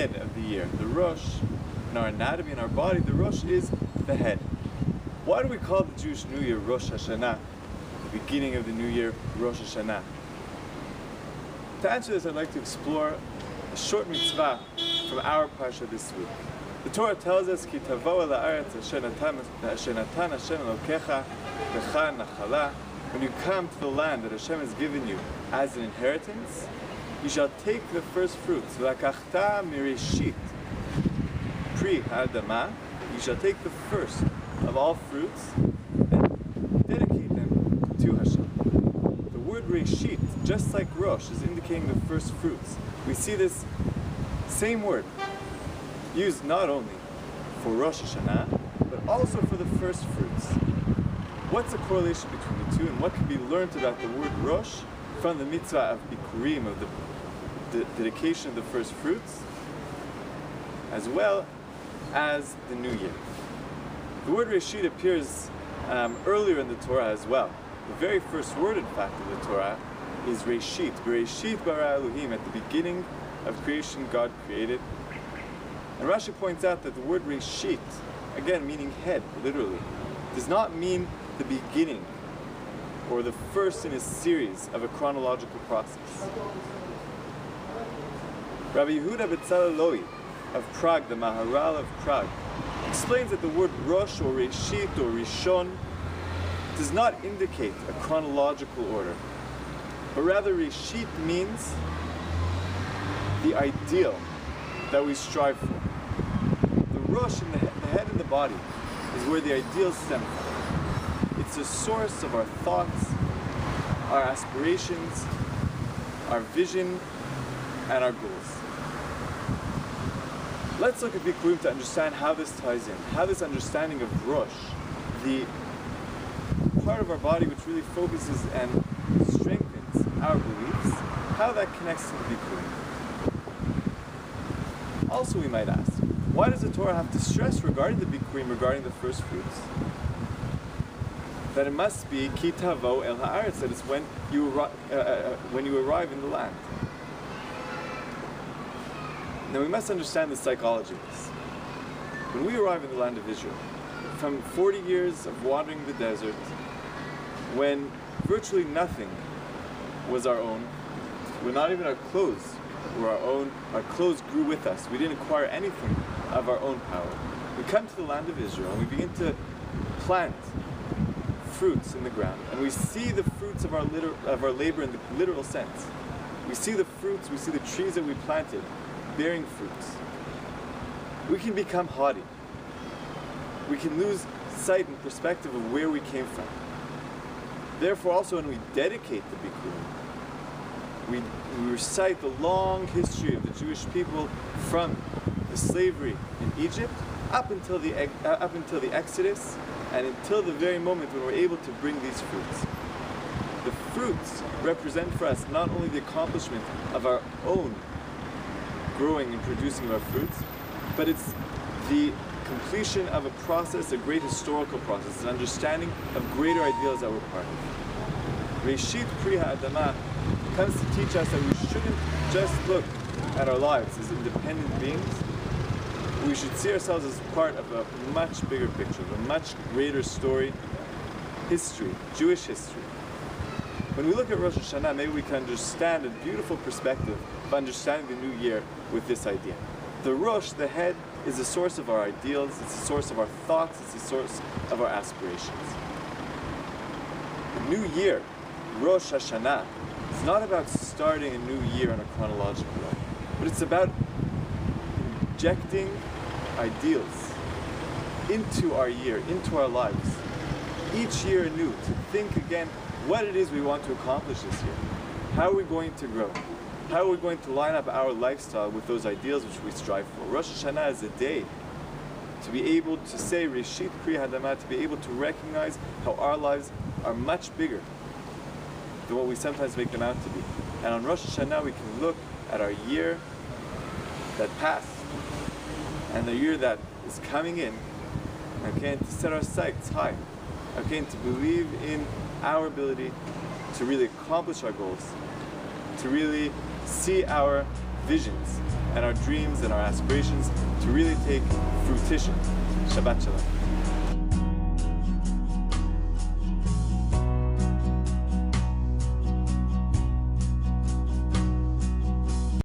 head of the year. The Rosh, in our anatomy, in our body, the Rosh is the head. Why do we call the Jewish New Year Rosh Hashana? The beginning of the New Year, Rosh Hashana. To answer this, I'd like to explore a short mitzvah from our Parashat this week. The Torah tells us, Ki Tavo la'aretz asher natan Hashem Elokecha lecha nachala. When you come to the land that Hashem has given you as an inheritance, you shall take the first fruits. V'lakachta mireshit pri ha'adama. You shall take the first of all fruits and dedicate them to Hashem. The word reshit, just like Rosh, is indicating the first fruits. We see this same word used not only for Rosh Hashanah, but also for the first fruits. What's the correlation between the two, and what can be learned about the word Rosh from the mitzvah of Bikurim, of the dedication of the first fruits, as well as the New Year? The word Reshit appears earlier in the Torah as well. The very first word, in fact, of the Torah is Reshit. Bereshit bara Elohim. At the beginning of creation, God created. And Rashi points out that the word Reshit, again meaning head, literally, does not mean the beginning or the first in a series of a chronological process. Rabbi Yehuda Betzaleloi of Prague, the Maharal of Prague, explains that the word Rosh or Reshit or Rishon does not indicate a chronological order, but rather Reshit means the ideal that we strive for. The Rosh, in the head and the body, is where the ideals stem from. It's the source of our thoughts, our aspirations, our vision, and our goals. Let's look at Bikurim to understand how this ties in, how this understanding of Rosh, the part of our body which really focuses and strengthens our beliefs, how that connects to the Bikurim. Also, we might ask, why does the Torah have to stress regarding the Bikurim, regarding the first fruits? That it must be Ki Tavo el ha'aretz, that it's when you arrive in the land. Now we must understand the psychology of this. When we arrive in the land of Israel, from 40 years of wandering the desert, when virtually nothing was our own, when not even our clothes were our own, our clothes grew with us, we didn't acquire anything of our own power. We come to the land of Israel and we begin to plant fruits in the ground, and we see the fruits of our labor in the literal sense. We see the fruits, we see the trees that we planted bearing fruits. We can become haughty. We can lose sight and perspective of where we came from. Therefore, also when we dedicate the Bikurim, we recite the long history of the Jewish people from the slavery in Egypt up until the Exodus, and until the very moment when we're able to bring these fruits. The fruits represent for us not only the accomplishment of our own growing and producing of our fruits, but it's the completion of a process, a great historical process, an understanding of greater ideals that we're part of. Reshit Pri Ha'adama comes to teach us that we shouldn't just look at our lives as independent beings. We should see ourselves as part of a much bigger picture, of a much greater story, history, Jewish history. When we look at Rosh Hashanah, maybe we can understand a beautiful perspective of understanding the new year with this idea. The Rosh, the head, is the source of our ideals, it's the source of our thoughts, it's the source of our aspirations. The new year, Rosh Hashanah, is not about starting a new year in a chronological way, but it's about injecting ideals into our year, into our lives, each year anew, to think again what it is we want to accomplish this year. How are we going to grow? How are we going to line up our lifestyle with those ideals which we strive for? Rosh Hashanah is a day to be able to say Reshit Pri Hadama, to be able to recognize how our lives are much bigger than what we sometimes make them out to be. And on Rosh Hashanah we can look at our year that passed and the year that is coming in, okay, and to set our sights high, okay, and to believe in our ability to really accomplish our goals, to really see our visions and our dreams and our aspirations to really take fruition. Shabbat Shalom.